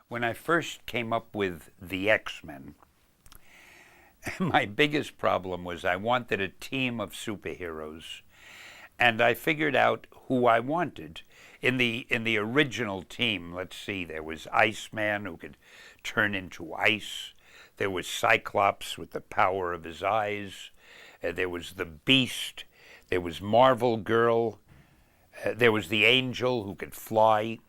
When I first came up with the X-Men, my biggest problem was I wanted a team of superheroes, and I figured out who I wanted. In the original team, let's see, there was Iceman who could turn into ice. There was Cyclops with the power of his eyes. There was the Beast. There was Marvel Girl. There was the Angel who could fly.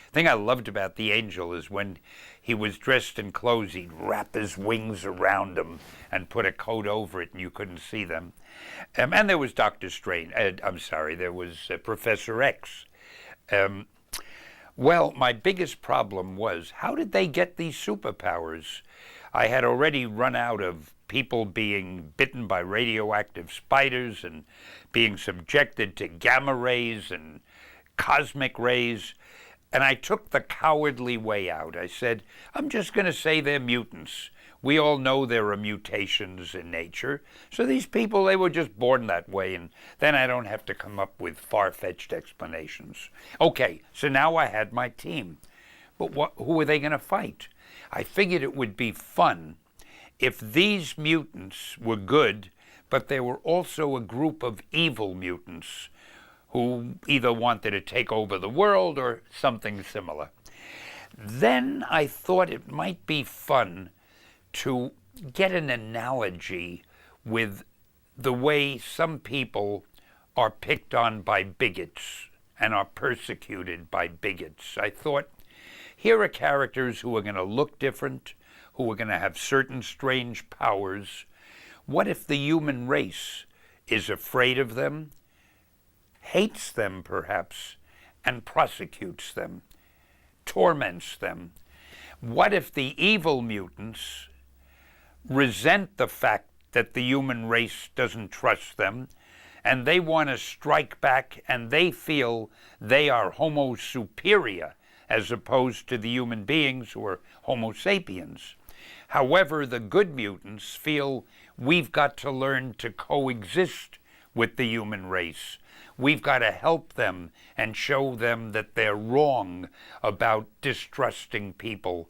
The thing I loved about the Angel is when he was dressed in clothes, he'd wrap his wings around him and put a coat over it and you couldn't see them. And there was Dr. Strange. There was Professor X. Well, my biggest problem was, how did they get these superpowers? I had already run out of people being bitten by radioactive spiders and being subjected to gamma rays and cosmic rays. And I took the cowardly way out. I said, I'm just going to say they're mutants. We all know there are mutations in nature. So these people, they were just born that way, and then I don't have to come up with far-fetched explanations. Okay, so now I had my team. But who were they going to fight? I figured it would be fun if these mutants were good, but there were also a group of evil mutants who either wanted to take over the world or something similar. Then I thought it might be fun to get an analogy with the way some people are picked on by bigots and are persecuted by bigots. I thought, here are characters who are going to look different, who are going to have certain strange powers. What if the human race is afraid of them, hates them perhaps, and prosecutes them, torments them? What if the evil mutants resent the fact that the human race doesn't trust them, and they want to strike back, and they feel they are homo superior as opposed to the human beings who are homo sapiens? However, the good mutants feel we've got to learn to coexist with the human race. We've got to help them and show them that they're wrong about distrusting people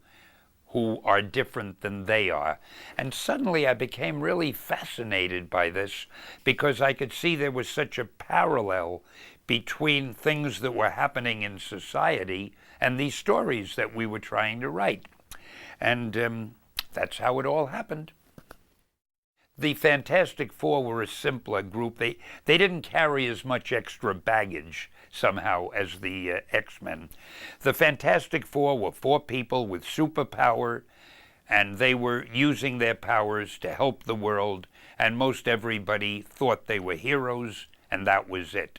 who are different than they are. And suddenly I became really fascinated by this because I could see there was such a parallel between things that were happening in society and these stories that we were trying to write. And that's how it all happened. The Fantastic Four were a simpler group. They didn't carry as much extra baggage somehow as the X-Men. The Fantastic Four were four people with superpower, and they were using their powers to help the world, and most everybody thought they were heroes, and that was it.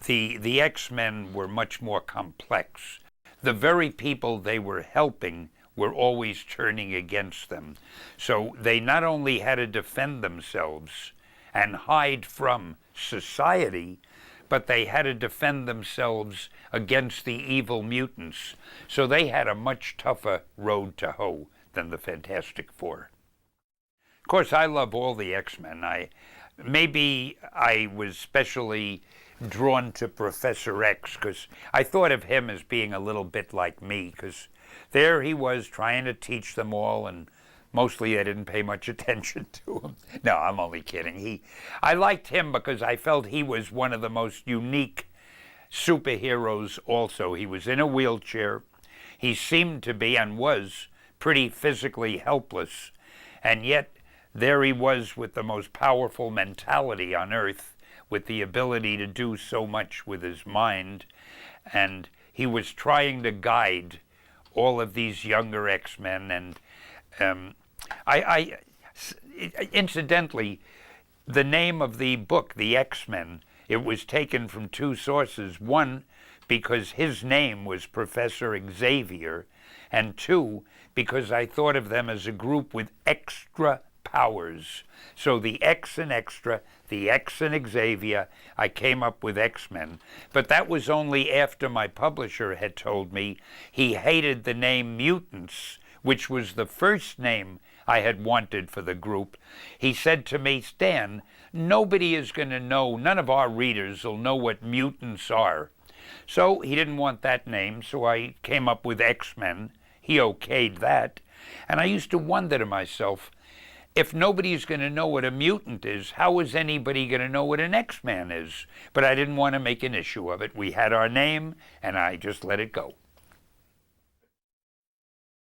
The X-Men were much more complex. The very people they were helping were always turning against them. So they not only had to defend themselves and hide from society, but they had to defend themselves against the evil mutants. So they had a much tougher road to hoe than the Fantastic Four. Of course, I love all the X-Men. Maybe I was specially drawn to Professor X because I thought of him as being a little bit like me, because there he was trying to teach them all, and mostly I didn't pay much attention to him. No, I'm only kidding. I liked him because I felt he was one of the most unique superheroes also. He was in a wheelchair. He seemed to be and was pretty physically helpless, and yet there he was with the most powerful mentality on Earth, with the ability to do so much with his mind, and he was trying to guide all of these younger X-Men. And incidentally, the name of the book, The X-Men, it was taken from two sources. One, because his name was Professor Xavier, and two, because I thought of them as a group with extra powers. So the X and extra, the X and Xavier, I came up with X-Men. But that was only after my publisher had told me he hated the name Mutants, which was the first name I had wanted for the group. He said to me, Stan, nobody is going to know, none of our readers will know what mutants are. So he didn't want that name, so I came up with X-Men. he okayed that. And I used to wonder to myself, if nobody's going to know what a mutant is, how is anybody going to know what an X-Man is? But I didn't want to make an issue of it. We had our name, and I just let it go.